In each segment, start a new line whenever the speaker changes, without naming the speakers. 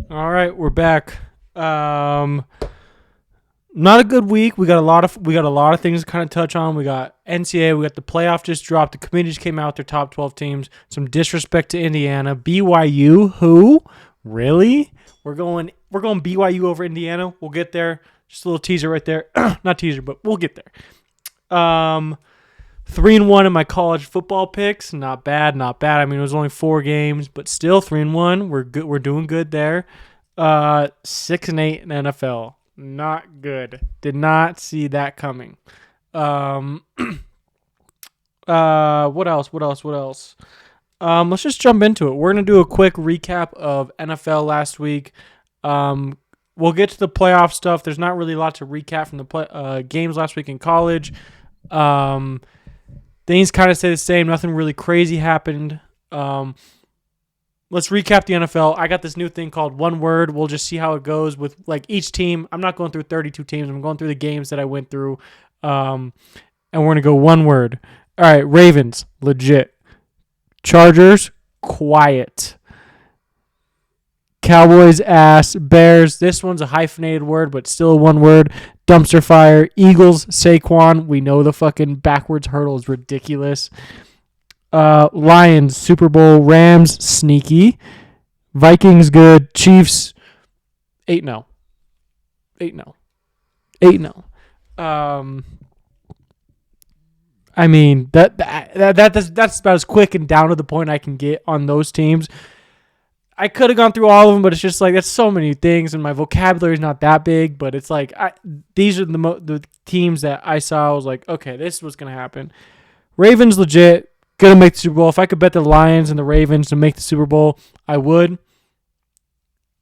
All right, we're back. Not a good week. We got a lot of things to kind of touch on. We got NCAA. We got the playoff just dropped. The committee just came out. Their top 12 teams. Some disrespect to Indiana. BYU. Who? Really? We're going BYU over Indiana. We'll get there. Just a little teaser right there. Not teaser, but we'll get there. 3-1 in my college football picks. Not bad, not bad. I mean, it was only 4 games, but still 3-1. We're good. We're doing good there. 6-8 in NFL. Not good. Did not see that coming. Um, what else? What else? What else? Let's just jump into it. We're gonna do a quick recap of NFL last week. We'll get to the playoff stuff. There's not really a lot to recap from the games last week in college. Things kind of stay the same. Nothing really crazy happened. Let's recap the NFL. I got this new thing called One Word. We'll just see how it goes with like each team. I'm not going through 32 teams. I'm going through the games that I went through. And we're going to go one word. All right, Ravens, legit. Chargers, quiet. Cowboys, ass. Bears, this one's a hyphenated word, but still one word. Dumpster fire. Eagles, Saquon. We know the fucking backwards hurdle is ridiculous. Lions, Super Bowl. Rams, sneaky. Vikings, good. Chiefs, 8-0. 8-0. 8-0. I mean, that's about as quick and down to the point I can get on those teams. I could have gone through all of them, but it's just like that's so many things, and my vocabulary is not that big. But it's like these are the teams that I saw. I was like, okay, this is what's gonna happen. Ravens legit gonna make the Super Bowl. If I could bet the Lions and the Ravens to make the Super Bowl, I would.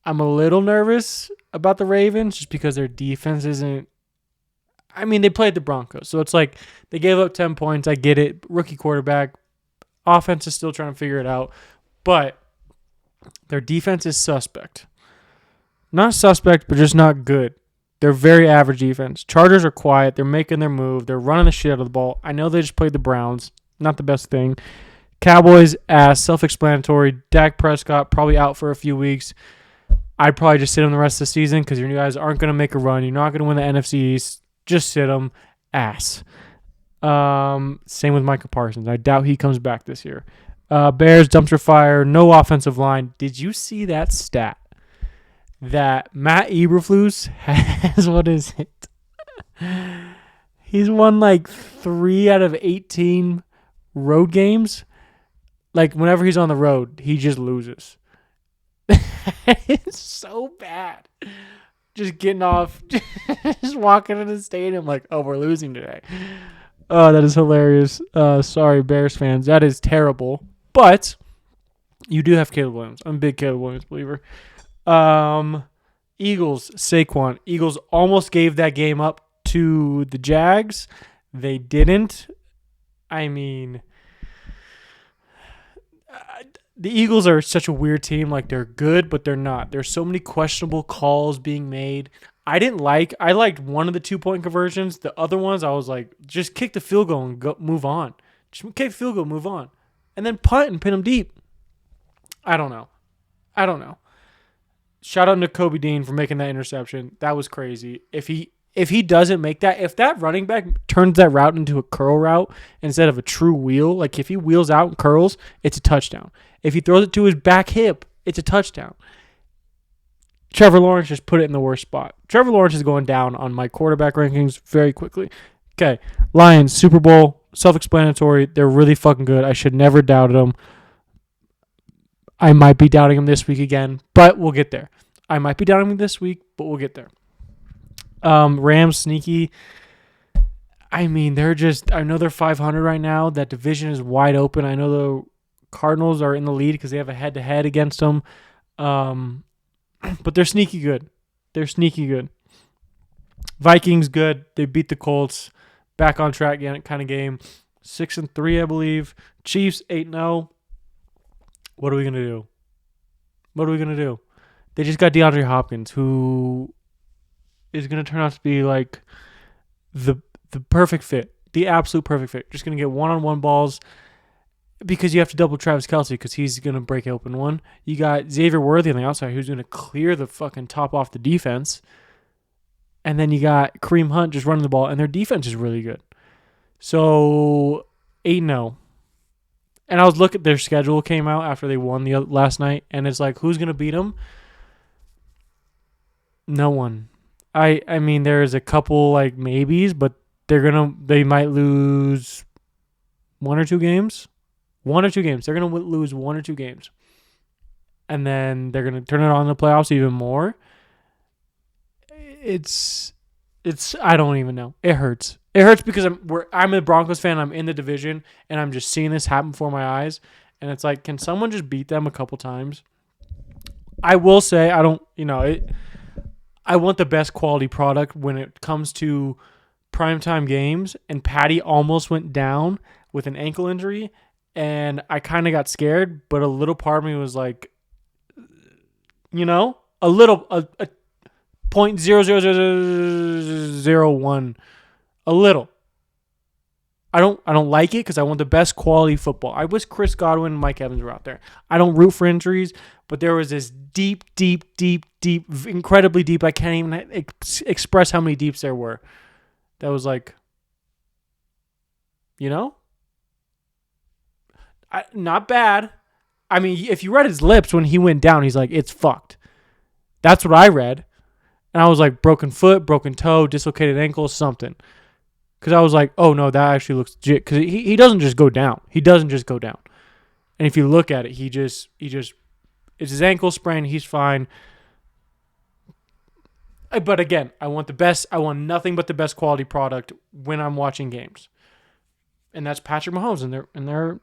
I'm a little nervous about the Ravens just because their defense isn't. I mean, they played the Broncos, so it's like they gave up 10 points. I get it. Rookie quarterback. Offense is still trying to figure it out, but their defense is suspect. Not suspect, but just not good. They're very average defense. Chargers are quiet. They're making their move. They're running the shit out of the ball. I know they just played the Browns. Not the best thing. Cowboys, ass. Self-explanatory. Dak Prescott probably out for a few weeks. I'd probably just sit him the rest of the season because your guys aren't going to make a run. You're not going to win the NFC East. Just sit him. Ass. Same with Micah Parsons. I doubt he comes back this year. Bears, dumpster fire, no offensive line. Did you see that stat? That Matt Eberflus has, what is it? He's won like 3 out of 18 road games. Like whenever he's on the road, he just loses. It's so bad. Just getting off, just walking into the stadium like, oh, we're losing today. Oh, that is hilarious. Sorry, Bears fans. That is terrible. But you do have Caleb Williams. I'm a big Caleb Williams believer. Eagles, Saquon. Eagles almost gave that game up to the Jags. They didn't. I mean, the Eagles are such a weird team. Like, they're good, but they're not. There's so many questionable calls being made. I liked one of the 2-point conversions. The other ones, I was like, just kick the field goal and move on. Just kick the field goal, move on. And then punt and pin them deep. I don't know. Shout out to Kobe Dean for making that interception. That was crazy. If he doesn't make that, if that running back turns that route into a curl route instead of a true wheel, like if he wheels out and curls, it's a touchdown. If he throws it to his back hip, it's a touchdown. Trevor Lawrence just put it in the worst spot. Trevor Lawrence is going down on my quarterback rankings very quickly. Okay, Lions, Super Bowl, self-explanatory. They're really fucking good. I should never doubted them. I might be doubting them this week again, but we'll get there. I might be doubting them this week, but we'll get there. Rams, sneaky. I mean, I know they're 500 right now. That division is wide open. I know the Cardinals are in the lead because they have a head-to-head against them. But they're sneaky good. Vikings, good. They beat the Colts. Back on track kind of game. 6-3, I believe. Chiefs, 8-0. What are we going to do? They just got DeAndre Hopkins, who is going to turn out to be like the perfect fit. The absolute perfect fit. Just going to get one-on-one balls. because you have to double Travis Kelce because he's going to break open one. You got Xavier Worthy on the outside who's going to clear the fucking top off the defense. And then you got Kareem Hunt just running the ball, and their defense is really good. So 8-0. And I was looking, their schedule came out after they won the last night, and it's like, who's going to beat them? No one. I mean, there's a couple like maybes, but they might lose one or two games. They're going to lose one or two games. And then they're going to turn it on in the playoffs even more. It's I don't even know. It hurts. It hurts because I'm a Broncos fan. I'm in the division, and I'm just seeing this happen before my eyes. And it's like, can someone just beat them a couple times? I will say, I want the best quality product when it comes to primetime games. And Patty almost went down with an ankle injury, and I kind of got scared. But a little part of me was like, a .00001. A little. I don't like it because I want the best quality football. I wish Chris Godwin and Mike Evans were out there. I don't root for injuries, but there was this deep, incredibly deep. I can't even express how many deeps there were. That was like, not bad. I mean, if you read his lips when he went down, he's like, it's fucked. That's what I read. And I was like, broken foot, broken toe, dislocated ankle, something. Because I was like, oh, no, that actually looks legit. Because he doesn't just go down. And if you look at it, it's his ankle sprain. He's fine. But again, I want nothing but the best quality product when I'm watching games. And that's Patrick Mahomes, and they're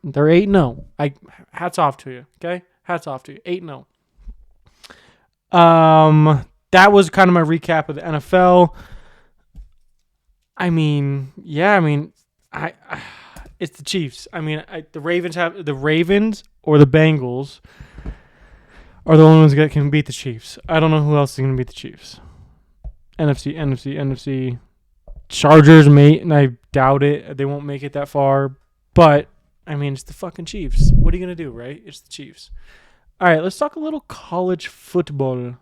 8-0. Hats off to you, okay? Hats off to you. 8-0. That was kind of my recap of the NFL. I mean, it's the Chiefs. I mean, the Ravens or the Bengals are the only ones that can beat the Chiefs. I don't know who else is going to beat the Chiefs. NFC. Chargers, mate, and I doubt it. They won't make it that far. But, I mean, it's the fucking Chiefs. What are you going to do, right? It's the Chiefs. All right, let's talk a little college football.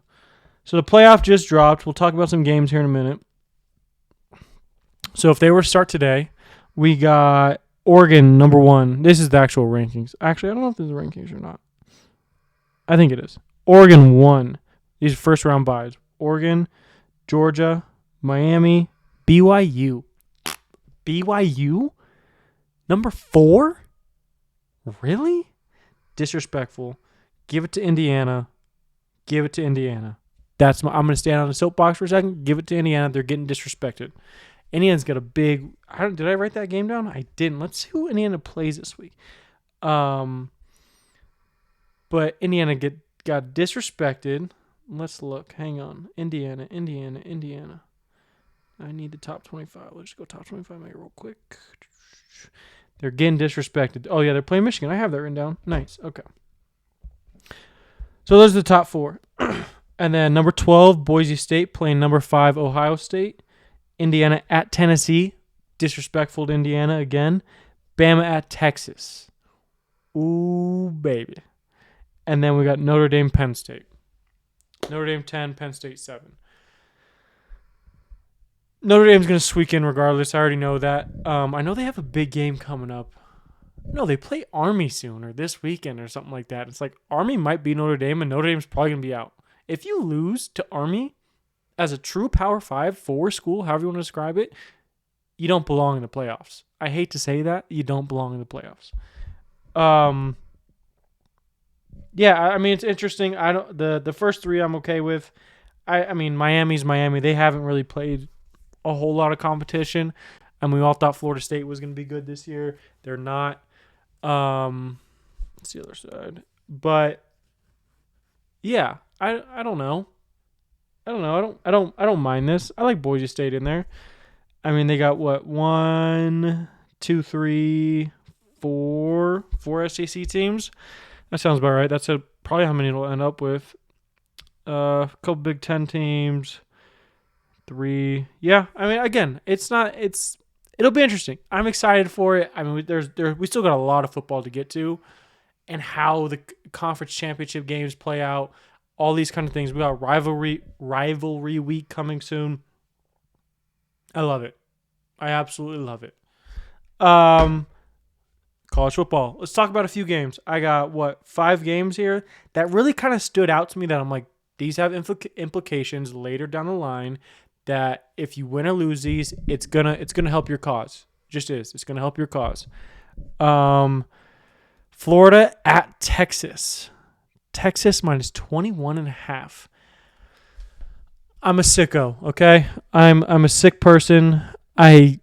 So the playoff just dropped. We'll talk about some games here in a minute. So if they were to start today, we got Oregon, number 1. This is the actual rankings. Actually, I don't know if this is the rankings or not. I think it is. Oregon 1. These first-round byes. Oregon, Georgia, Miami, BYU. BYU? Number 4? Really? Disrespectful. Give it to Indiana. I'm going to stand on a soapbox for a second. Give it to Indiana. They're getting disrespected. Indiana's got a big... did I write that game down? I didn't. Let's see who Indiana plays this week. But Indiana got disrespected. Let's look. Hang on. Indiana. I need the top 25. Let's just go top 25 real quick. They're getting disrespected. Oh, yeah, they're playing Michigan. I have that written down. Nice. Okay. So those are the top 4. And then number 12, Boise State playing number 5, Ohio State. Indiana at Tennessee. Disrespectful to Indiana again. Bama at Texas. Ooh, baby. And then we got Notre Dame, Penn State. Notre Dame 10, Penn State 7. Notre Dame's going to squeak in regardless. I already know that. I know they have a big game coming up. No, they play Army soon or this weekend or something like that. It's like Army might be Notre Dame, and Notre Dame's probably going to be out. If you lose to Army as a true Power 5 4 school, however you want to describe it, you don't belong in the playoffs. I hate to say that. You don't belong in the playoffs. Yeah, I mean, it's interesting. The first 3 I'm okay with. I mean, Miami's Miami. They haven't really played a whole lot of competition, and we all thought Florida State was going to be good this year. They're not. It's the other side, but yeah, I don't know. I don't mind this. I like Boise State in there. I mean, they got what 1, 2, 3, 4 SEC teams. That sounds about right. That's probably how many it'll end up with. A couple Big Ten teams. 3. Yeah, I mean, again, it's It'll be interesting. I'm excited for it. I mean, we still got a lot of football to get to, and how the conference championship games play out. All these kind of things. We got rivalry week coming soon. I love it. I absolutely love it. College football. Let's talk about a few games. I got 5 games here that really kind of stood out to me that I'm like, these have implications later down the line that if you win or lose these, it's gonna help your cause. It just is. It's gonna help your cause. Florida at Texas. Texas minus 21.5. I'm a sicko, okay? I'm a sick person. I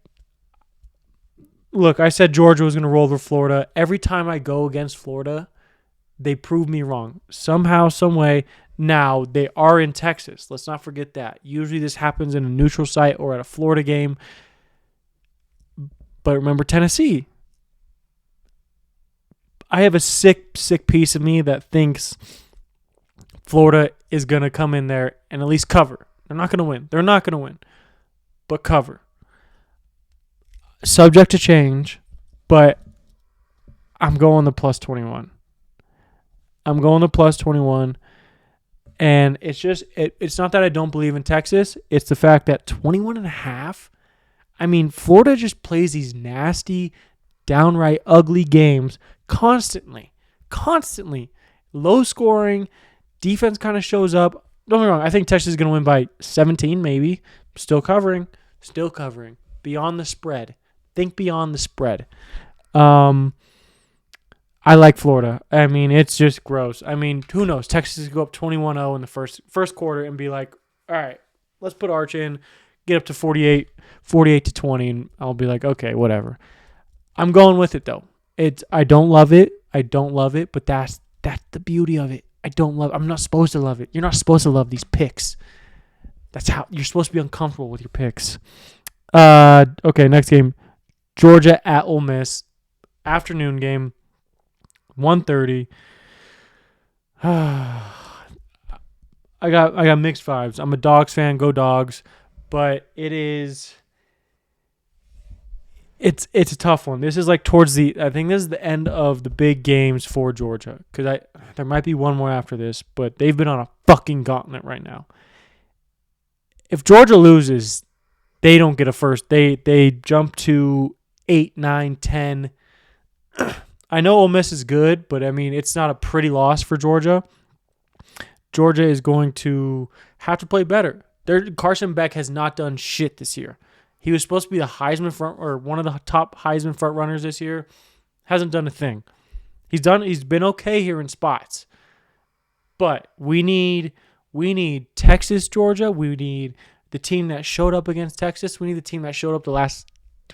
said Georgia was going to roll over Florida. Every time I go against Florida, they prove me wrong. Somehow, some way. Now, they are in Texas. Let's not forget that. Usually this happens in a neutral site or at a Florida game. But remember Tennessee. I have a sick piece of me that thinks Florida is going to come in there and at least cover. They're not going to win. They're not going to win. But cover. Subject to change, but I'm going the plus 21. I'm going the plus 21. And it's just, it's not that I don't believe in Texas. It's the fact that 21.5, I mean, Florida just plays these nasty, downright ugly games constantly. Low scoring. Defense kind of shows up. Don't get me wrong. I think Texas is going to win by 17 maybe. Still covering. Beyond the spread. Think beyond the spread. I like Florida. I mean, it's just gross. I mean, who knows? Texas could go up 21-0 in the first quarter and be like, all right, let's put Arch in, get up to 48-20, and I'll be like, okay, whatever. I'm going with it, though. I don't love it, but that's the beauty of it. I'm not supposed to love it. You're not supposed to love these picks. That's how you're supposed to be uncomfortable with your picks. Okay, next game. Georgia at Ole Miss. Afternoon game. 1:30. I got mixed vibes. I'm a Dogs fan. Go Dogs. But it's a tough one. This is like I think this is the end of the big games for Georgia. Because there might be one more after this, but they've been on a fucking gauntlet right now. If Georgia loses, they don't get a first. They jump to 8, 9, 10. I know Ole Miss is good, but I mean, it's not a pretty loss for Georgia. Georgia is going to have to play better. Carson Beck has not done shit this year. He was supposed to be the Heisman one of the top Heisman front runners this year. Hasn't done a thing. He's been okay here in spots. But we need Texas, Georgia. We need the team that showed up against Texas. We need the team that showed up the last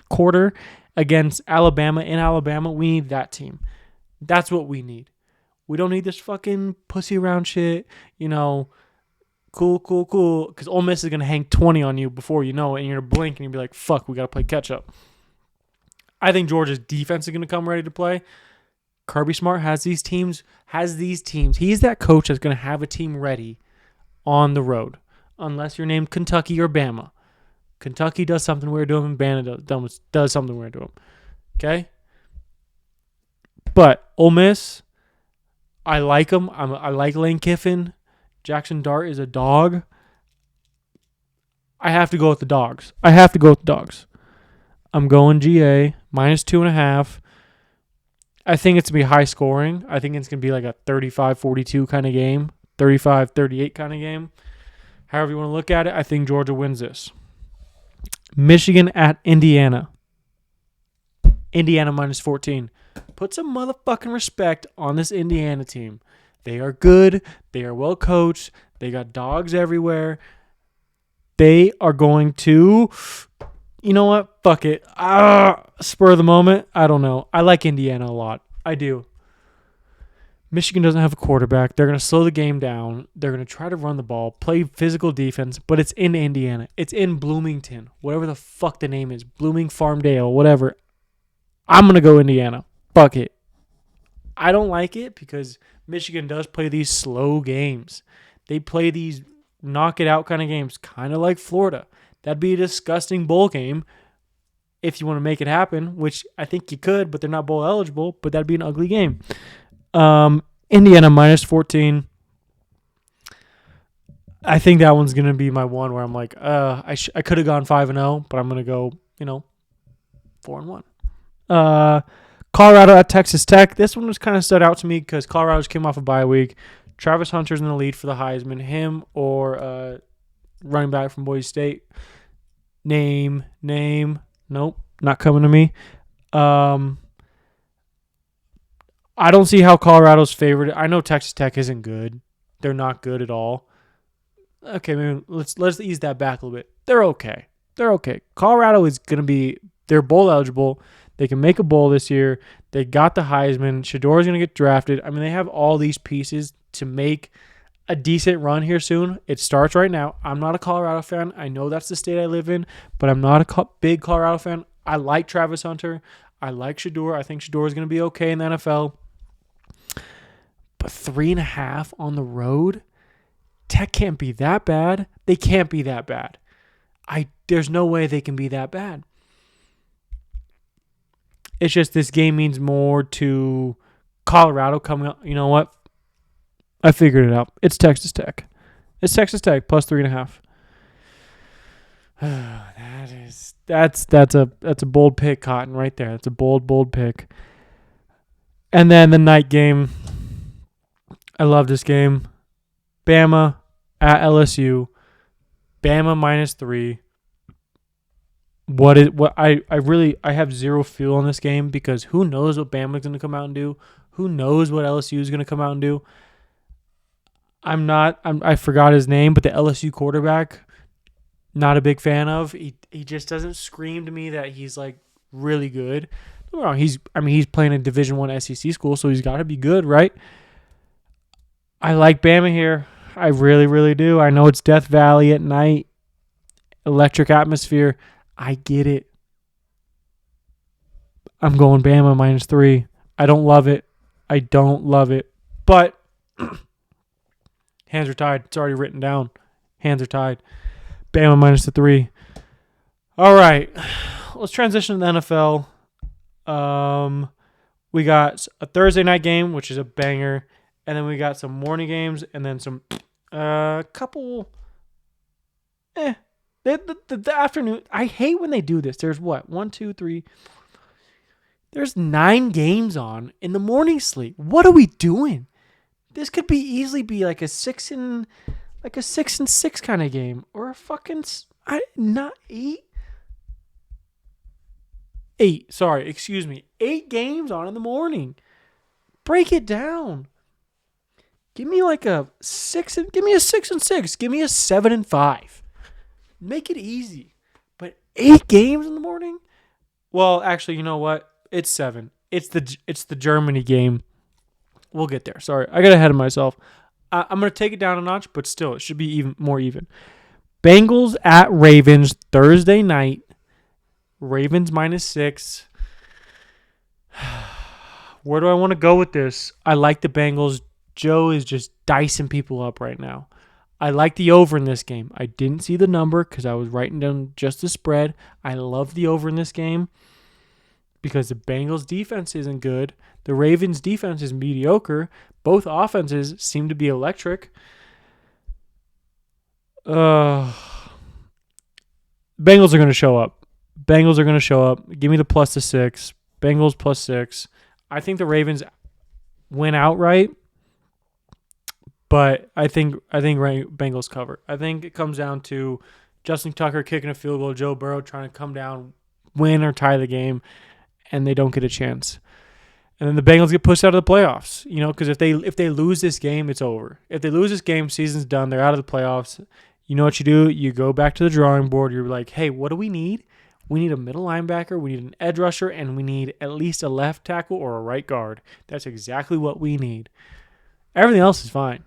quarter against Alabama in Alabama. We need that team. That's what we need. We don't need this fucking pussy around shit. Cool. Because Ole Miss is going to hang 20 on you before you know it, and you're going to blink and you'll be like, fuck, we got to play catch up. I think Georgia's defense is going to come ready to play. Kirby Smart has these teams. He's that coach that's going to have a team ready on the road. Unless you're named Kentucky or Bama. Kentucky does something weird to him, and Bama does something weird to him. Okay? But Ole Miss, I like them. I like Lane Kiffin. Jackson Dart is a dog. I have to go with the Dogs. I'm going GA, minus 2.5. I think it's going to be high scoring. I think it's going to be like a 35-42 kind of game. 35-38 kind of game. However you want to look at it, I think Georgia wins this. Michigan at Indiana. Indiana minus 14. Put some motherfucking respect on this Indiana team. They are good. They are well coached. They got dogs everywhere. They are going to, you know what? Fuck it. Spur of the moment. I don't know. I like Indiana a lot. I do. Michigan doesn't have a quarterback. They're going to slow the game down. They're going to try to run the ball, play physical defense, but it's in Indiana. It's in Bloomington, whatever the fuck the name is. Blooming Farmdale, whatever. I'm going to go Indiana. Fuck it. I don't like it because Michigan does play these slow games. They play these knock it out kind of games, kind of like Florida. That'd be a disgusting bowl game if you want to make it happen, which I think you could, but they're not bowl eligible, but that'd be an ugly game. Indiana minus 14. I think that one's going to be my one where I'm like, I could have gone 5-0, but I'm going to go, 4-1. Colorado at Texas Tech. This one was kind of stood out to me because Colorado just came off a bye week. Travis Hunter's in the lead for the Heisman. Him or running back from Boise State. Name. Nope, not coming to me. I don't see how Colorado's favored. I know Texas Tech isn't good. They're not good at all. Okay, maybe let's ease that back a little bit. They're okay. Colorado is going to be – they're bowl eligible. They can make a bowl this year. They got the Heisman. Shadour's going to get drafted. I mean, they have all these pieces to make a decent run here soon. It starts right now. I'm not a Colorado fan. I know that's the state I live in, but I'm not a big Colorado fan. I like Travis Hunter. I like Shadour. I think Shadour is going to be okay in the NFL. But 3.5 on the road? Tech can't be that bad. They can't be that bad. There's no way they can be that bad. It's just this game means more to Colorado coming up. You know what? I figured it out. It's Texas Tech. It's Texas Tech plus 3.5. That's a bold pick, Cotton, right there. That's a bold pick. And then the night game. I love this game. Bama at LSU. Bama minus 3. I have zero feel on this game because who knows what Bama's going to come out and do? Who knows what LSU is going to come out and do? I forgot his name, but the LSU quarterback, not a big fan of. He just doesn't scream to me that he's like really good. He's playing a Division I SEC school, so he's got to be good, right? I like Bama here. I really, really do. I know it's Death Valley at night, electric atmosphere. I get it. I'm going Bama minus 3. I don't love it. But hands are tied. It's already written down. Hands are tied. Bama minus the 3. All right. Let's transition to the NFL. We got a Thursday night game, which is a banger. And then we got some morning games and then some couple the afternoon. I hate when they do this. There's what? 1, 2, 3. There's 9 games on in the morning slate. What are we doing? This could easily be like a 6 and 6 kind of game or a fucking not 8. 8. Sorry, excuse me. 8 games on in the morning. Break it down. Give me like a 6 and give me a 6 and 6. Give me a 7 and 5. Make it easy. But 8 games in the morning? Well, actually, you know what? It's 7. It's the Germany game. We'll get there. Sorry, I got ahead of myself. I'm going to take it down a notch, but still, it should be even more even. Bengals at Ravens Thursday night. Ravens minus 6. Where do I want to go with this? I like the Bengals. Joe is just dicing people up right now. I like the over in this game. I didn't see the number because I was writing down just the spread. I love the over in this game because the Bengals defense isn't good. The Ravens defense is mediocre. Both offenses seem to be electric. Bengals are going to show up. Give me the plus the 6. Bengals plus 6. I think the Ravens win outright. But I think Bengals cover. I think it comes down to Justin Tucker kicking a field goal, Joe Burrow trying to come down, win or tie the game, and they don't get a chance. And then the Bengals get pushed out of the playoffs. You know, because if they lose this game, it's over. If they lose this game, season's done. They're out of the playoffs. You know what you do? You go back to the drawing board. You're like, hey, what do we need? We need a middle linebacker. We need an edge rusher, and we need at least a left tackle or a right guard. That's exactly what we need. Everything else is fine.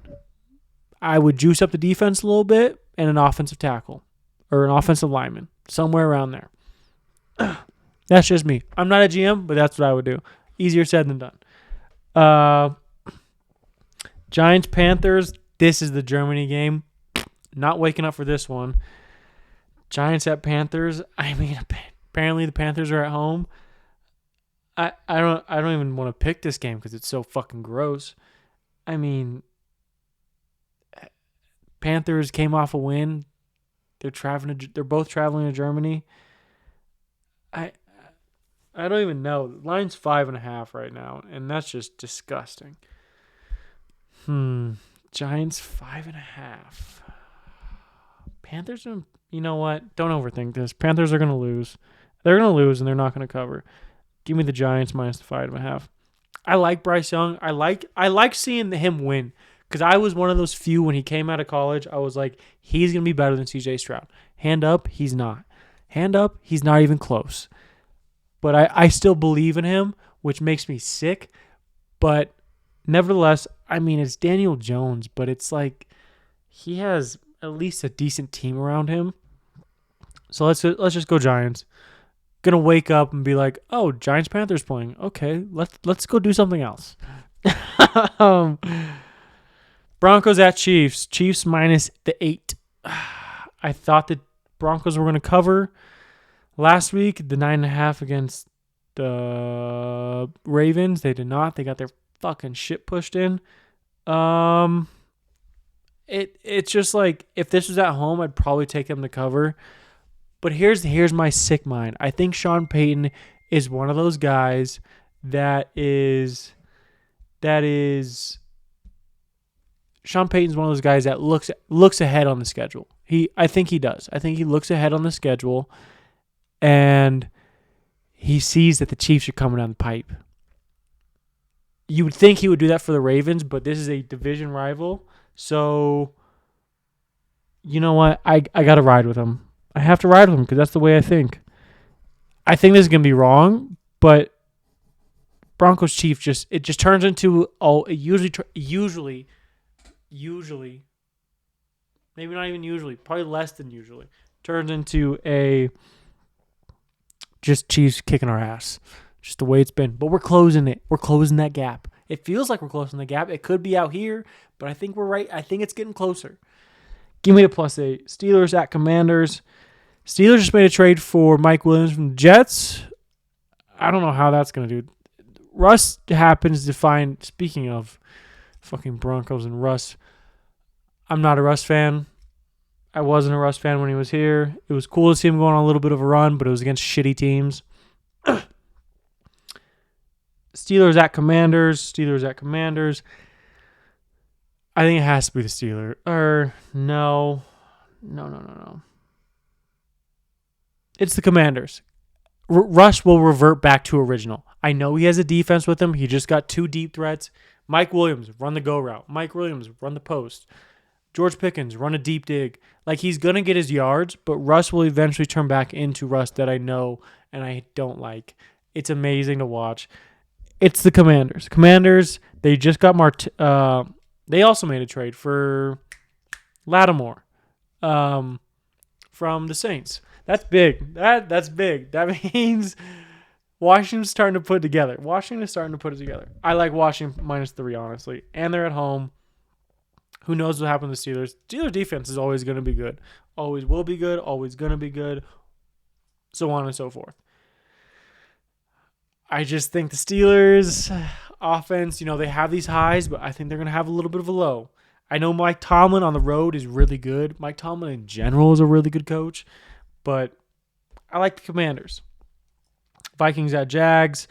I would juice up the defense a little bit and an offensive tackle or an offensive lineman, somewhere around there. That's just me. I'm not a GM, but that's what I would do. Easier said than done. Giants, Panthers. This is the Germany game. Not waking up for this one. Giants at Panthers. I mean, Apparently the Panthers are at home. I don't even want to pick this game because it's so fucking gross. I mean, Panthers came off a win. They're both traveling to Germany. I I don't even know. The line's 5.5 right now, and that's just disgusting. Giants 5.5. Panthers are. You know what? Don't overthink this. Panthers are gonna lose. They're gonna lose, and they're not gonna cover. Give me the Giants minus the 5.5. I like Bryce Young. I like seeing him win because I was one of those few when he came out of college. I was like, he's gonna be better than C.J. Stroud. Hand up, he's not. Hand up, he's not even close. But I still believe in him, which makes me sick. But nevertheless, I mean, it's Daniel Jones, but it's like he has at least a decent team around him. So let's just go Giants. Gonna wake up and be like, oh, Giants Panthers playing. Okay, let's go do something else. Broncos at Chiefs. Chiefs minus the 8. I thought the Broncos were gonna cover last week. The 9.5 against the Ravens. They did not. They got their fucking shit pushed in. It's just like if this was at home, I'd probably take them to cover. But here's my sick mind. I think Sean Payton is one of those guys that is Sean Payton's one of those guys that looks ahead on the schedule. I think he does. I think he looks ahead on the schedule and he sees that the Chiefs are coming down the pipe. You would think he would do that for the Ravens, but this is a division rival. So you know what? I got to ride with him. I have to ride with him because that's the way I think. I think this is going to be wrong, but Broncos Chiefs just turns into usually maybe not even usually, probably less than usually, turns into a just Chiefs kicking our ass. Just the way it's been. But we're closing it. We're closing that gap. It feels like we're closing the gap. It could be out here, but I think we're right. I think it's getting closer. Give me a +8. Steelers at Commanders. Steelers just made a trade for Mike Williams from the Jets. I don't know how that's going to do. Russ happens to find, speaking of fucking Broncos and Russ, I'm not a Russ fan. I wasn't a Russ fan when he was here. It was cool to see him going on a little bit of a run, but it was against shitty teams. Steelers at Commanders. I think it has to be the Steelers. No. It's the Commanders. Russ will revert back to original. I know he has a defense with him. He just got 2 deep threats. Mike Williams, run the go route. Mike Williams, run the post. George Pickens, run a deep dig. Like, he's going to get his yards, but Russ will eventually turn back into Russ that I know and I don't like. It's amazing to watch. It's the Commanders. Commanders, they just got they also made a trade for Lattimore from the Saints. That's big. That's big. That means Washington's starting to put it together. I like Washington -3, honestly. And they're at home. Who knows what happened to the Steelers? Steelers defense is always going to be good. Always will be good. Always going to be good. So on and so forth. I just think the Steelers offense, they have these highs, but I think they're going to have a little bit of a low. I know Mike Tomlin on the road is really good. Mike Tomlin in general is a really good coach, but I like the Commanders. Vikings at Jags.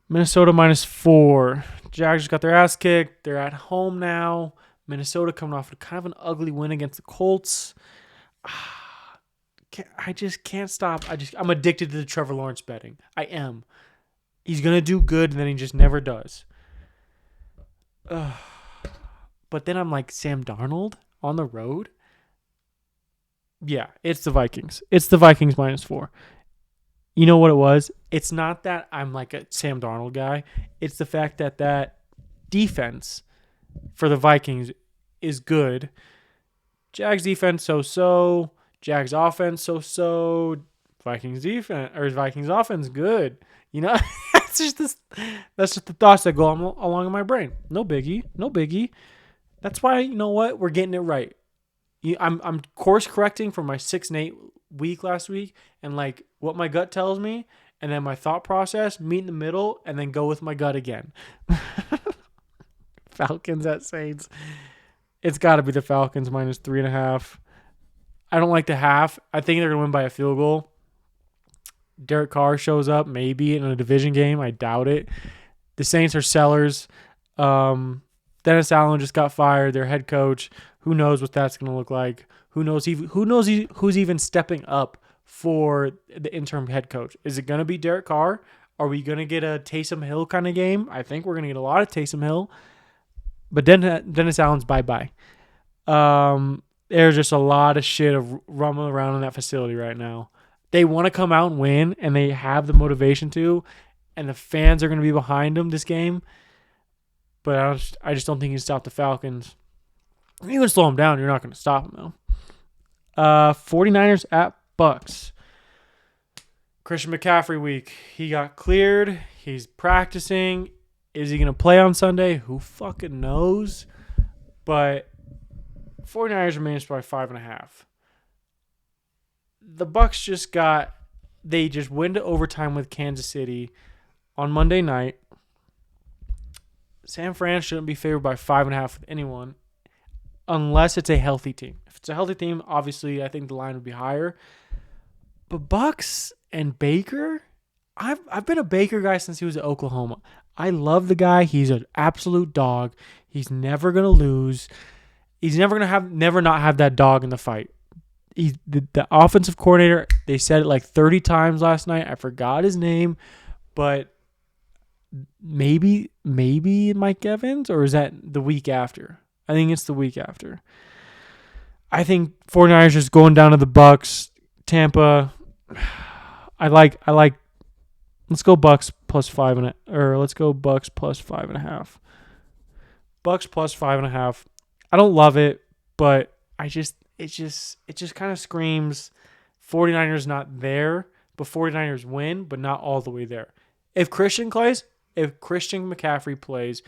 Minnesota -4. Jags just got their ass kicked. They're at home now. Minnesota coming off kind of an ugly win against the Colts. I just can't stop. I'm addicted to the Trevor Lawrence betting. I am. He's going to do good, and then he just never does. But then I'm like, Sam Darnold on the road? Yeah, it's the Vikings. It's the Vikings -4. You know what it was? It's not that I'm like a Sam Darnold guy. It's the fact that defense for the Vikings is good. Jags defense so-so. Jags offense so-so. Vikings offense good. That's just the thoughts that go along in my brain. No biggie. That's why, you know what? We're getting it right. I'm course correcting from my 6-8 week last week, and like what my gut tells me, and then my thought process, meet in the middle, and then go with my gut again. Falcons at Saints. It's got to be the Falcons minus 3.5. I don't like the half. I think they're going to win by a field goal. Derek Carr shows up maybe in a division game. I doubt it. The Saints are sellers. Dennis Allen just got fired, their head coach. Who knows what that's going to look like? Who knows who's even stepping up for the interim head coach? Is it going to be Derek Carr? Are we going to get a Taysom Hill kind of game? I think we're going to get a lot of Taysom Hill. But Dennis Allen's bye-bye. There's just a lot of shit rumbling around in that facility right now. They want to come out and win, and they have the motivation to, and the fans are going to be behind them this game. But I just don't think you can stop the Falcons. You can slow them down. You're not going to stop them, though. 49ers at Bucks. Christian McCaffrey week. He got cleared. He's practicing. Is he going to play on Sunday? Who fucking knows? But 49ers are managed by 5.5. The Bucks just went to overtime with Kansas City on Monday night. San Fran shouldn't be favored by 5.5 with anyone unless it's a healthy team. If it's a healthy team, obviously I think the line would be higher. But Bucks and Baker, I've been a Baker guy since he was at Oklahoma. I love the guy. He's an absolute dog. He's never gonna lose. He's never not have that dog in the fight. He's the offensive coordinator. They said it like 30 times last night. I forgot his name, but maybe Mike Evans, or is that the week after? I think it's the week after. I think 49ers just going down to the Bucks. Tampa. I like. Let's go Bucks plus 5 or let's go Bucks plus 5.5. Bucks plus 5.5. I don't love it, but it just kind of screams 49ers not there, but 49ers win, but not all the way there. If Christian McCaffrey plays,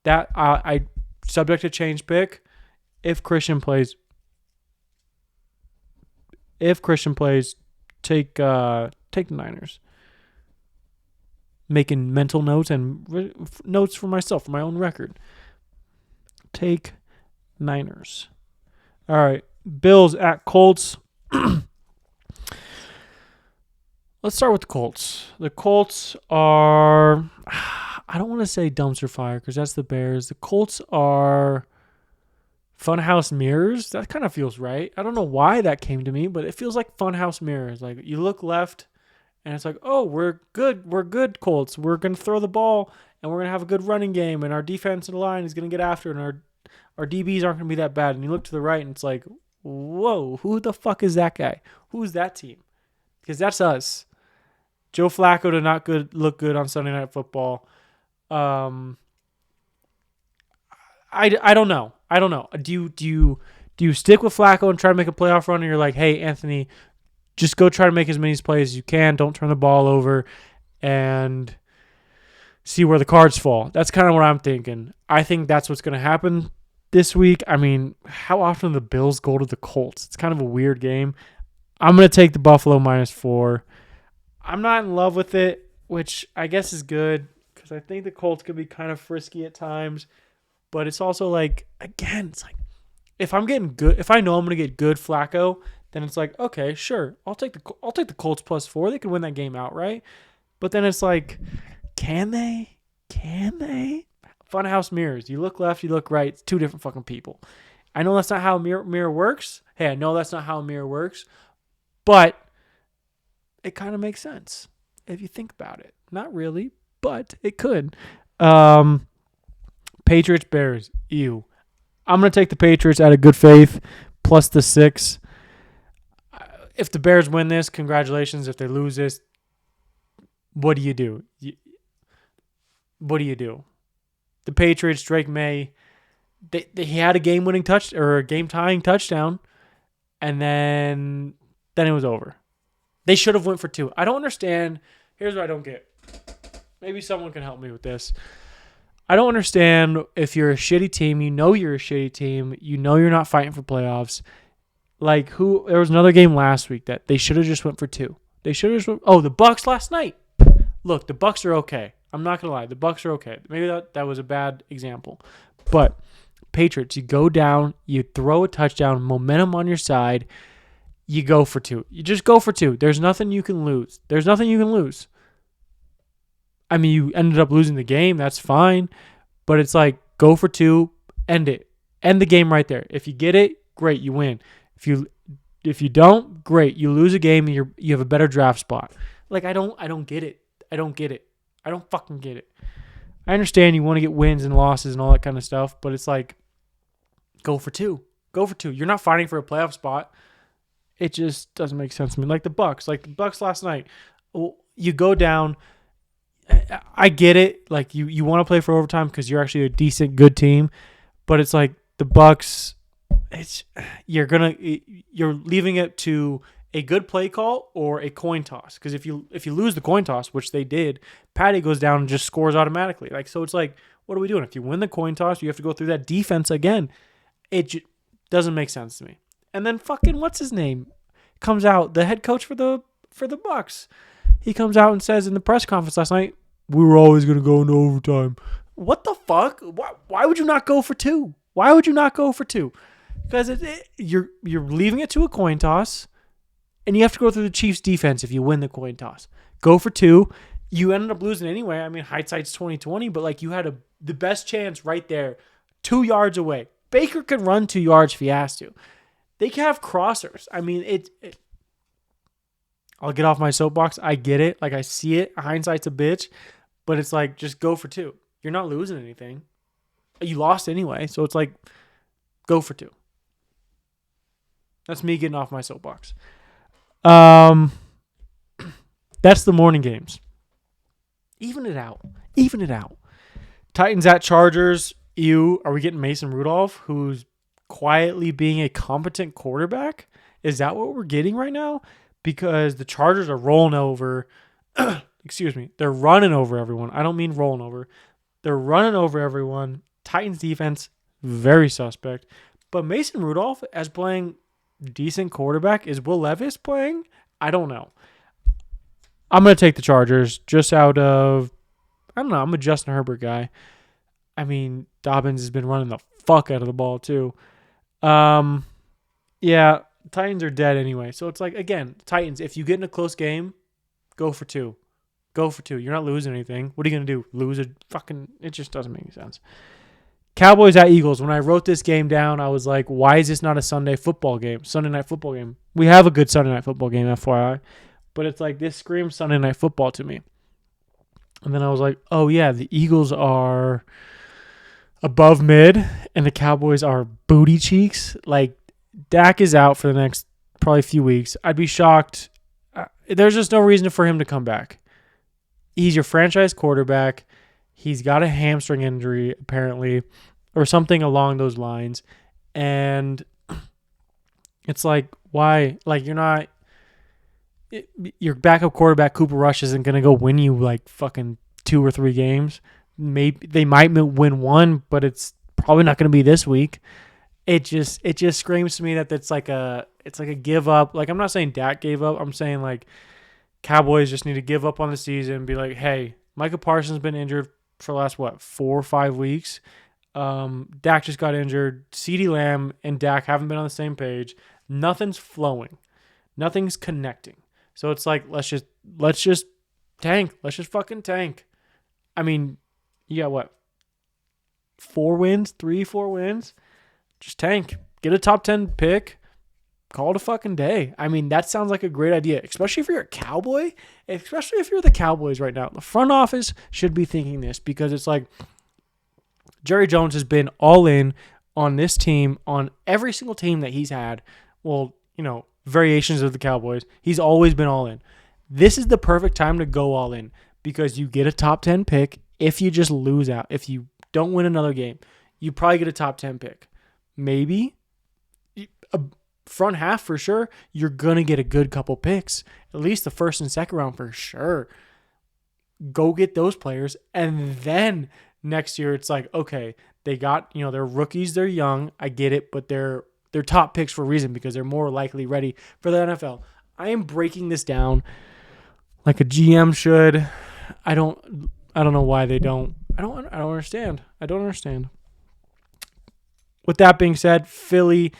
that I subject to change pick. If Christian plays, take the Niners. Making mental notes and notes for myself, for my own record. Take Niners. All right. Bills at Colts. Let's start with the Colts. The Colts are, I don't want to say dumpster fire because that's the Bears. The Colts are funhouse mirrors. That kind of feels right. I don't know why that came to me, but it feels like funhouse mirrors. Like you look left, and it's like, oh, we're good, Colts. We're going to throw the ball, and we're going to have a good running game, and our defensive line is going to get after it, and our DBs aren't going to be that bad. And you look to the right, and it's like, whoa, who the fuck is that guy? Who's that team? Because that's us. Joe Flacco did not look good on Sunday Night Football. I don't know. Do you stick with Flacco and try to make a playoff run, and you're like, hey, Anthony, just go try to make as many plays as you can. Don't turn the ball over and see where the cards fall. That's kind of what I'm thinking. I think that's what's going to happen this week. I mean, how often do the Bills go to the Colts? It's kind of a weird game. I'm going to take the Buffalo -4. I'm not in love with it, which I guess is good because I think the Colts could be kind of frisky at times. But it's also like, again, it's like if I'm getting good, if I know I'm going to get good Flacco, then it's like, okay, sure, I'll take the Colts +4. They could win that game outright. But then it's like, can they? Funhouse mirrors. You look left, you look right. It's two different fucking people. I know that's not how a mirror works. Hey, I know that's not how a mirror works. But it kind of makes sense if you think about it. Not really, but it could. Patriots, Bears. Ew. I'm going to take the Patriots out of good faith plus the 6. If the Bears win this, congratulations. If they lose this, what do you do? What do you do? The Patriots, Drake May, he had a game-winning or a game-tying touchdown, and then it was over. They should have went for 2. I don't understand. Here's what I don't get. Maybe someone can help me with this. I don't understand if you're a shitty team, you know you're a shitty team, you know you're not fighting for playoffs. Like there was another game last week that they should have just went for 2. They should have just went, the Bucks last night. Look, the Bucks are okay. I'm not gonna lie, the Bucks are okay. Maybe that was a bad example, but Patriots, you go down, you throw a touchdown, momentum on your side, you go for 2. You just go for 2. There's nothing you can lose. I mean, you ended up losing the game. That's fine, but it's like go for 2, end it, end the game right there. If you get it, great, you win. If you don't, great, you lose a game and you have a better draft spot. Like I don't get it. I don't fucking get it. I understand you want to get wins and losses and all that kind of stuff, but it's like go for 2. Go for 2. You're not fighting for a playoff spot. It just doesn't make sense to me. Like the Bucks last night. You go down. I get it. Like you want to play for overtime because you're actually a decent, good team, but it's like the Bucks. You're leaving it to a good play call or a coin toss. Because if you lose the coin toss, which they did, Patty goes down and just scores automatically. Like so, it's like what are we doing? If you win the coin toss, you have to go through that defense again. It doesn't make sense to me. And then fucking what's his name comes out, the head coach for the Bucks. He comes out and says in the press conference last night, we were always going to go into overtime. What the fuck? Why would you not go for 2? Why would you not go for 2? Because you're leaving it to a coin toss, and you have to go through the Chiefs' defense if you win the coin toss. Go for 2. You ended up losing anyway. I mean, hindsight's 20/20, but like you had the best chance right there, 2 yards away. Baker can run 2 yards if he has to. They can have crossers. I mean, I'll get off my soapbox. I get it. Like, I see it. Hindsight's a bitch. But it's like, just go for 2. You're not losing anything. You lost anyway. So it's like, go for 2. That's me getting off my soapbox. That's the morning games. Even it out. Titans at Chargers. Are we getting Mason Rudolph, who's quietly being a competent quarterback? Is that what we're getting right now? Because the Chargers are rolling over. Excuse me. They're running over everyone. I don't mean rolling over. They're running over everyone. Titans defense, very suspect. But Mason Rudolph as playing decent quarterback. Is Will Levis playing? I don't know. I'm going to take the Chargers just out of, I don't know. I'm a Justin Herbert guy. I mean, Dobbins has been running the fuck out of the ball too. Yeah, Titans are dead anyway. So it's like, again, Titans, if you get in a close game, go for 2. Go for 2. You're not losing anything. What are you going to do? Lose a fucking... It just doesn't make any sense. Cowboys at Eagles. When I wrote this game down, I was like, why is this not a Sunday night football game? We have a good Sunday night football game, FYI. But it's like, this screams Sunday night football to me. And then I was like, oh yeah, the Eagles are above mid and the Cowboys are booty cheeks. Like, Dak is out for the next probably few weeks. I'd be shocked. There's just no reason for him to come back. He's your franchise quarterback. He's got a hamstring injury, apparently, or something along those lines. And it's like, why? Like, your backup quarterback, Cooper Rush, isn't going to go win you like fucking 2 or 3 games. Maybe they might win 1, but it's probably not going to be this week. It just screams to me that it's like a give up. Like, I'm not saying Dak gave up. I'm saying like Cowboys just need to give up on the season and be like, hey, Micah Parsons been injured for the last 4 or 5 weeks. Dak just got injured. CeeDee Lamb and Dak haven't been on the same page. Nothing's flowing. Nothing's connecting. So it's like, let's just tank. Let's just fucking tank. I mean, you got what? 4 wins? 3-4 wins? Just tank. Get a top 10 pick. Call it a fucking day. I mean, that sounds like a great idea, especially if you're a Cowboy. Especially if you're the Cowboys right now. The front office should be thinking this, because it's like Jerry Jones has been all in on this team, on every single team that he's had. Well, variations of the Cowboys. He's always been all in. This is the perfect time to go all in, because you get a top 10 pick. If you just lose out, if you don't win another game, you probably get a top 10 pick. Maybe a front half for sure. You're going to get a good couple picks, at least the first and second round for sure. Go get those players. And then next year it's like, okay, they got, they're rookies, they're young. I get it, but they're they're top picks for a reason because they're more likely ready for the NFL. I am breaking this down like a GM should. I don't know why they don't. I don't understand. I don't understand. With that being said, Philly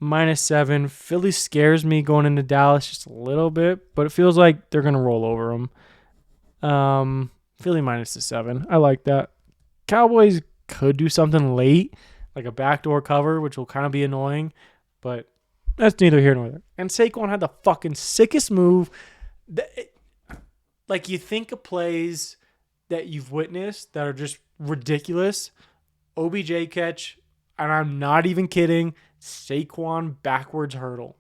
-7. Philly scares me going into Dallas just a little bit, but it feels like they're gonna roll over them. Philly -7. I like that. Cowboys could do something late, like a backdoor cover, which will kind of be annoying, but that's neither here nor there. And Saquon had the fucking sickest move. Like, you think of plays that you've witnessed that are just ridiculous. OBJ catch, and I'm not even kidding, Saquon backwards hurdle.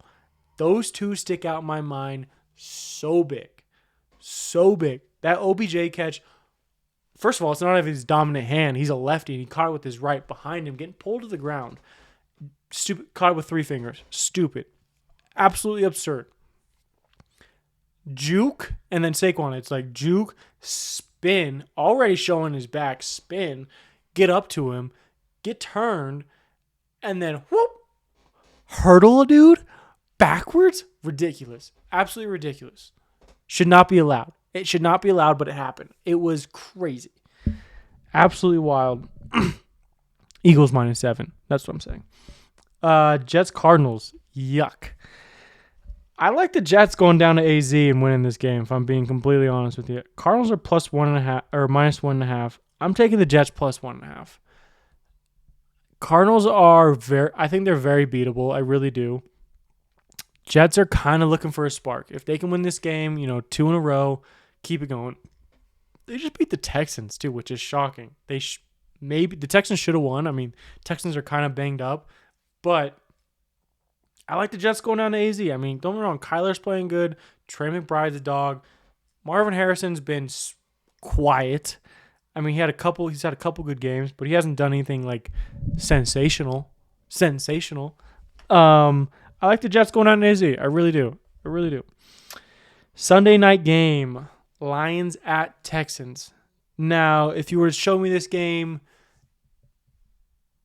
Those two stick out in my mind so big. So big. That OBJ catch, first of all, it's not out of his dominant hand. He's a lefty, and he caught it with his right behind him, getting pulled to the ground. Stupid. Caught it with 3 fingers. Stupid. Absolutely absurd. Juke, and then Saquon. It's like juke, spin, already showing his back, spin, get up to him, get turned, and then whoop, hurdle a dude backwards. Ridiculous. Absolutely ridiculous. Should not be allowed. It should not be allowed, but it happened. It was crazy. Absolutely wild. Eagles -7. That's what I'm saying. Jets Cardinals. Yuck. I like the Jets going down to AZ and winning this game, if I'm being completely honest with you. Cardinals are +1.5 or -1.5. I'm taking the Jets +1.5. Cardinals are I think they're very beatable. I really do. Jets are kind of looking for a spark. If they can win this game, 2 in a row, keep it going. They just beat the Texans too, which is shocking. Maybe the Texans should have won. I mean, Texans are kind of banged up, but I like the Jets going down to AZ. I mean, don't get me wrong, Kyler's playing good. Trey McBride's a dog. Marvin Harrison's been quiet. I mean, he's had a couple good games, but he hasn't done anything like sensational. I like the Jets going down to AZ. I really do. Sunday night game, Lions at Texans. Now, if you were to show me this game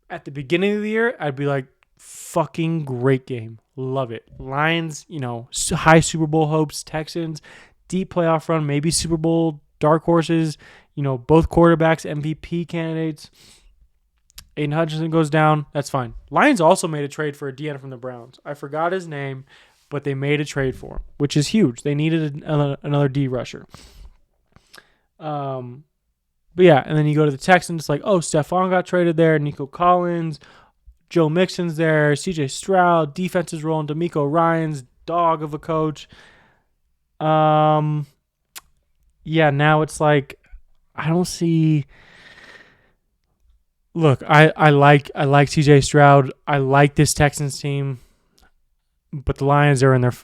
at the beginning of the year, I'd be like, fucking great game. Love it. Lions, high Super Bowl hopes. Texans, deep playoff run, maybe Super Bowl dark horses. Both quarterbacks, MVP candidates. Aiden Hutchinson goes down. That's fine. Lions also made a trade for a DN from the Browns. I forgot his name, but they made a trade for him, which is huge. They needed another D rusher. But yeah, and then you go to the Texans. It's like, oh, Stephon got traded there. Nico Collins, Joe Mixon's there. CJ Stroud, defense is rolling. DeMeco Ryans, dog of a coach. Yeah, now it's like, I don't see. Look, I like CJ Stroud. I like this Texans team, but the Lions are in the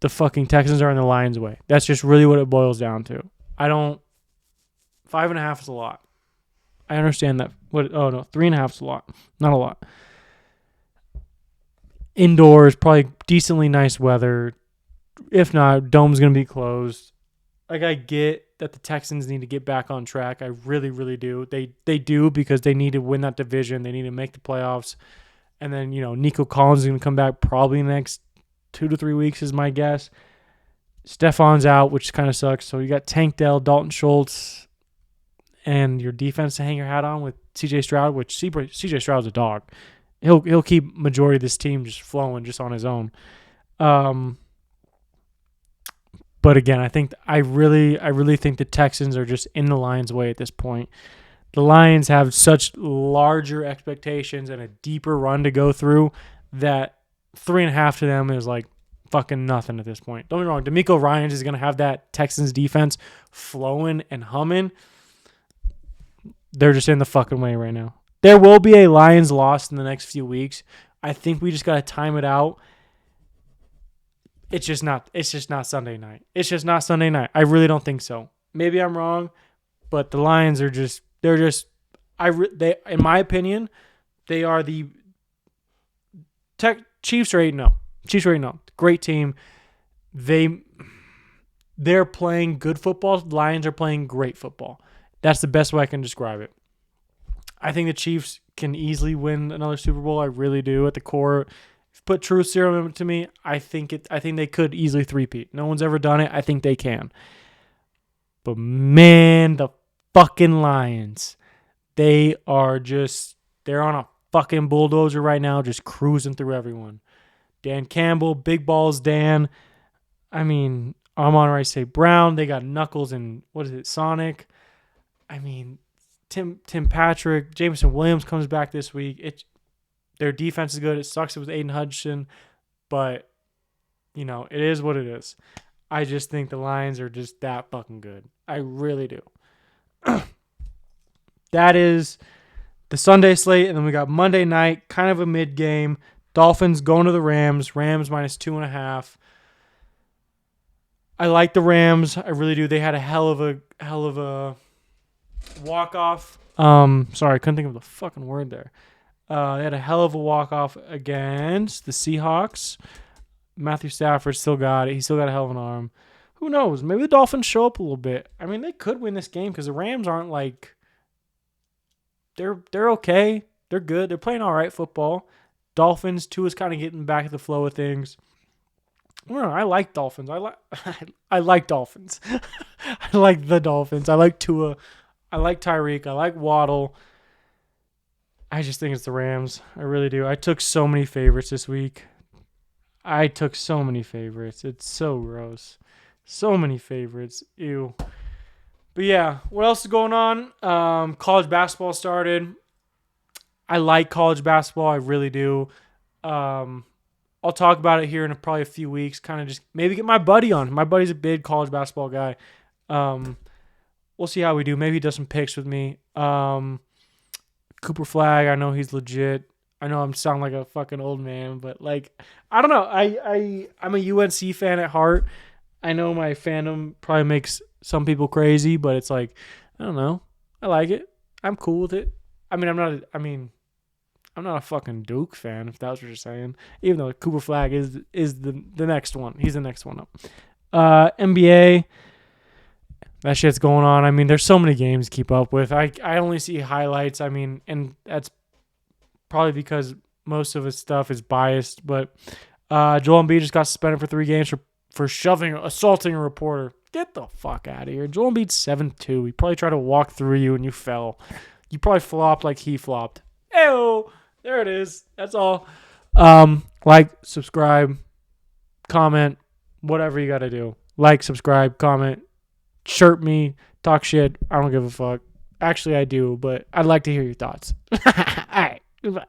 fucking Texans are in the Lions' way. That's just really what it boils down to. 5.5 is a lot. I understand that. 3.5 is a lot. Not a lot. Indoors, probably decently nice weather. If not, dome's gonna be closed. Like, I get that the Texans need to get back on track. I really, really do. They do, because they need to win that division. They need to make the playoffs. And then, Nico Collins is going to come back probably in the next 2 to 3 weeks is my guess. Stephon's out, which kind of sucks. So you got Tank Dell, Dalton Schultz, and your defense to hang your hat on with CJ Stroud, which CJ Stroud's a dog. He'll keep majority of this team just flowing just on his own. But again, I really think the Texans are just in the Lions' way at this point. The Lions have such larger expectations and a deeper run to go through that 3.5 to them is like fucking nothing at this point. Don't get me wrong, DeMeco Ryans is going to have that Texans defense flowing and humming. They're just in the fucking way right now. There will be a Lions loss in the next few weeks. I think we just got to time it out. It's just not Sunday night. It's just not Sunday night. I really don't think so. Maybe I'm wrong, but the Lions are just they in my opinion, they are the Chiefs are 8-0. Chiefs are 8-0. Great team. They're playing good football. Lions are playing great football. That's the best way I can describe it. I think the Chiefs can easily win another Super Bowl. I really do. At the core, if you put true serum to me, I think they could easily three-peat. No one's ever done it. I think they can. But man, the fucking Lions, they're on a fucking bulldozer right now, just cruising through everyone. Dan Campbell, Big Balls Dan. I mean, Amon-Ra St. Brown. They got Knuckles and Sonic. I mean, Tim Patrick, Jameson Williams comes back this week. Their defense is good. It sucks it was Aiden Hutchinson, but it is what it is. I just think the Lions are just that fucking good. I really do. That is the Sunday slate, and then we got Monday night, kind of a mid game. Dolphins going to the Rams. Rams minus 2.5. I like the Rams. I really do. They had a hell of a walk-off. Sorry, I couldn't think of the fucking word there. They had a hell of a walk-off against the Seahawks. Matthew Stafford still got it. He still got a hell of an arm. Who knows? Maybe the Dolphins show up a little bit. I mean, they could win this game because the Rams aren't like... They're okay. They're good. They're playing all right football. Dolphins, Tua's kind of getting back to the flow of things. I don't know, I like Dolphins. I like Dolphins. I like the Dolphins. I like Tua. I like Tyreek. I like Waddle. I just think it's the Rams. I really do. I took so many favorites this week. It's so gross. So many favorites. Ew. But yeah, what else is going on? College basketball started. I like college basketball. I really do. I'll talk about it here in probably a few weeks. Kind of just maybe get my buddy on. My buddy's a big college basketball guy. We'll see how we do. Maybe he does some picks with me. Cooper Flag, I know he's legit. I know I'm sounding like a fucking old man, but like I don't know. I'm a UNC fan at heart. I know my fandom probably makes some people crazy, but it's like I don't know. I like it. I'm cool with it. I'm not a fucking Duke fan, if that's what you're saying. Even though Cooper Flag is the next one. He's the next one up. NBA, that shit's going on. I mean, there's so many games to keep up with. I only see highlights. I mean, and that's probably because most of his stuff is biased. But Joel Embiid just got suspended for 3 games for assaulting a reporter. Get the fuck out of here. Joel Embiid's 7'2". He probably tried to walk through you and you fell. You probably flopped like he flopped. Ew. There it is. That's all. Like, subscribe, comment, whatever you got to do. Like, subscribe, comment, chirp me, talk shit. I don't give a fuck. Actually, I do, but I'd like to hear your thoughts. All right. Goodbye.